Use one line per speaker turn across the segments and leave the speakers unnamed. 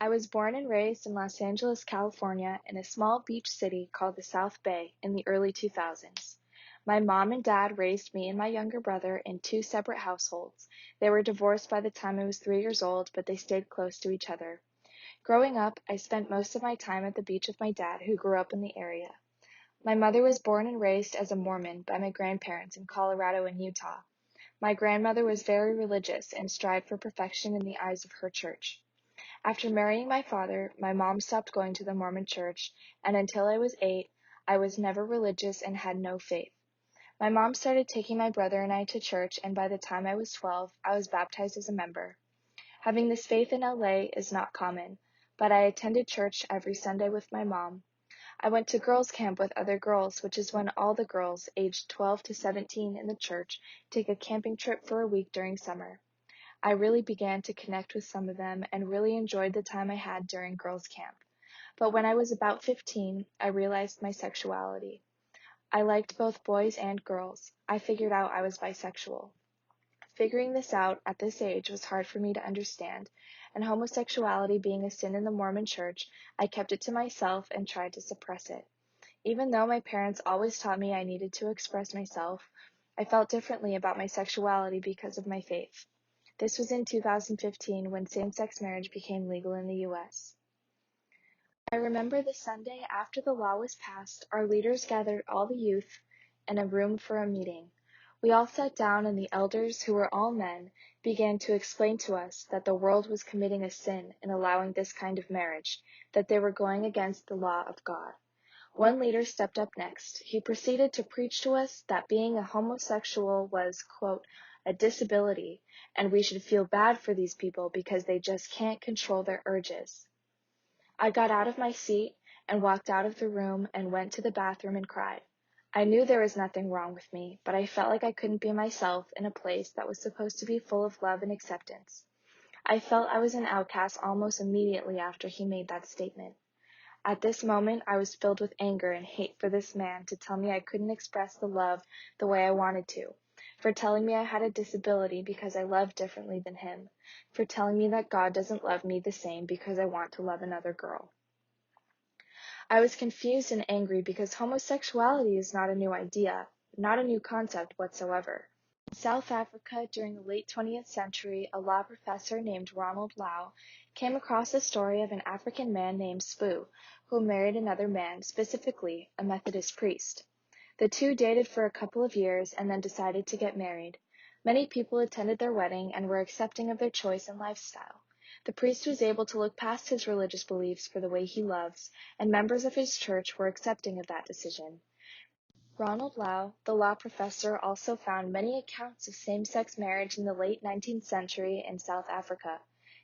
I was born and raised in Los Angeles, California, in a small beach city called the South Bay in the early 2000s. My mom and dad raised me and my younger brother in two separate households. They were divorced by the time I was 3 years old, but they stayed close to each other. Growing up, I spent most of my time at the beach with my dad, who grew up in the area. My mother was born and raised as a Mormon by my grandparents in Colorado and Utah. My grandmother was very religious and strived for perfection in the eyes of her church. After marrying my father, my mom stopped going to the Mormon church, and until I was 8, I was never religious and had no faith. My mom started taking my brother and I to church, and by the time I was 12, I was baptized as a member. Having this faith in LA is not common, but I attended church every Sunday with my mom. I went to girls' camp with other girls, which is when all the girls aged 12 to 17 in the church take a camping trip for a week during summer. I really began to connect with some of them and really enjoyed the time I had during girls' camp. But when I was about 15, I realized my sexuality. I liked both boys and girls. I figured out I was bisexual. Figuring this out at this age was hard for me to understand, and homosexuality being a sin in the Mormon church, I kept it to myself and tried to suppress it. Even though my parents always taught me I needed to express myself, I felt differently about my sexuality because of my faith. This was in 2015 when same-sex marriage became legal in the U.S. I remember the Sunday after the law was passed, our leaders gathered all the youth in a room for a meeting. We all sat down and the elders, who were all men, began to explain to us that the world was committing a sin in allowing this kind of marriage, that they were going against the law of God. One leader stepped up next. He proceeded to preach to us that being a homosexual was, quote, a disability, and we should feel bad for these people because they just can't control their urges. I got out of my seat and walked out of the room and went to the bathroom and cried. I knew there was nothing wrong with me, but I felt like I couldn't be myself in a place that was supposed to be full of love and acceptance. I felt I was an outcast almost immediately after he made that statement. At this moment, I was filled with anger and hate for this man to tell me I couldn't express the love the way I wanted to, for telling me I had a disability because I loved differently than him, for telling me that God doesn't love me the same because I want to love another girl. I was confused and angry because homosexuality is not a new idea, not a new concept whatsoever. In South Africa during the late 20th century, a law professor named Ronald Lau came across a story of an African man named Spoo, who married another man, specifically a Methodist priest. The two dated for a couple of years and then decided to get married. Many people attended their wedding and were accepting of their choice and lifestyle. The priest was able to look past his religious beliefs for the way he loves, and members of his church were accepting of that decision. Ronald Lau, the law professor, also found many accounts of same-sex marriage in the late 19th century in South Africa.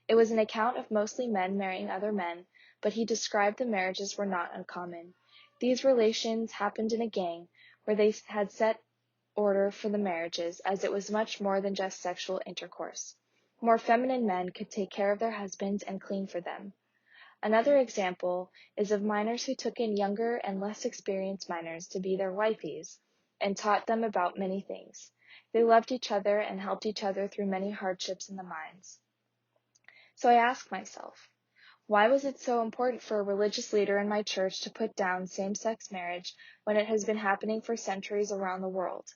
It was an account of mostly men marrying other men, but he described the marriages were not uncommon. These relations happened in a gang, where they had set order for the marriages, as it was much more than just sexual intercourse. More feminine men could take care of their husbands and clean for them. Another example is of miners who took in younger and less experienced miners to be their wifeys and taught them about many things. They loved each other and helped each other through many hardships in the mines. So I asked myself, why was it so important for a religious leader in my church to put down same-sex marriage when it has been happening for centuries around the world?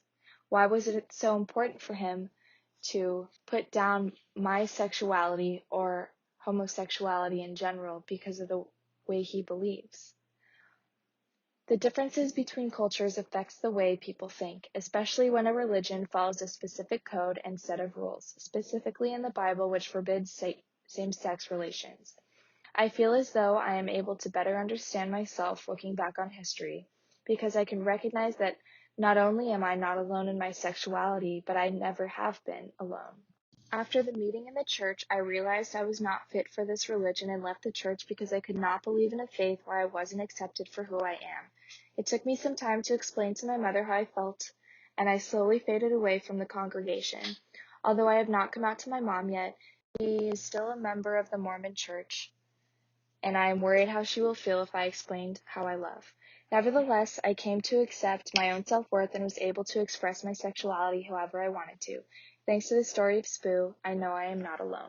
Why was it so important for him to put down my sexuality or homosexuality in general because of the way he believes? The differences between cultures affects the way people think, especially when a religion follows a specific code and set of rules, specifically in the Bible, which forbids same-sex relations. I feel as though I am able to better understand myself looking back on history, because I can recognize that not only am I not alone in my sexuality, but I never have been alone. After the meeting in the church, I realized I was not fit for this religion and left the church because I could not believe in a faith where I wasn't accepted for who I am. It took me some time to explain to my mother how I felt, and I slowly faded away from the congregation. Although I have not come out to my mom yet, she is still a member of the Mormon church, and I am worried how she will feel if I explained how I love. Nevertheless, I came to accept my own self-worth and was able to express my sexuality however I wanted to. Thanks to the story of Spoo, I know I am not alone.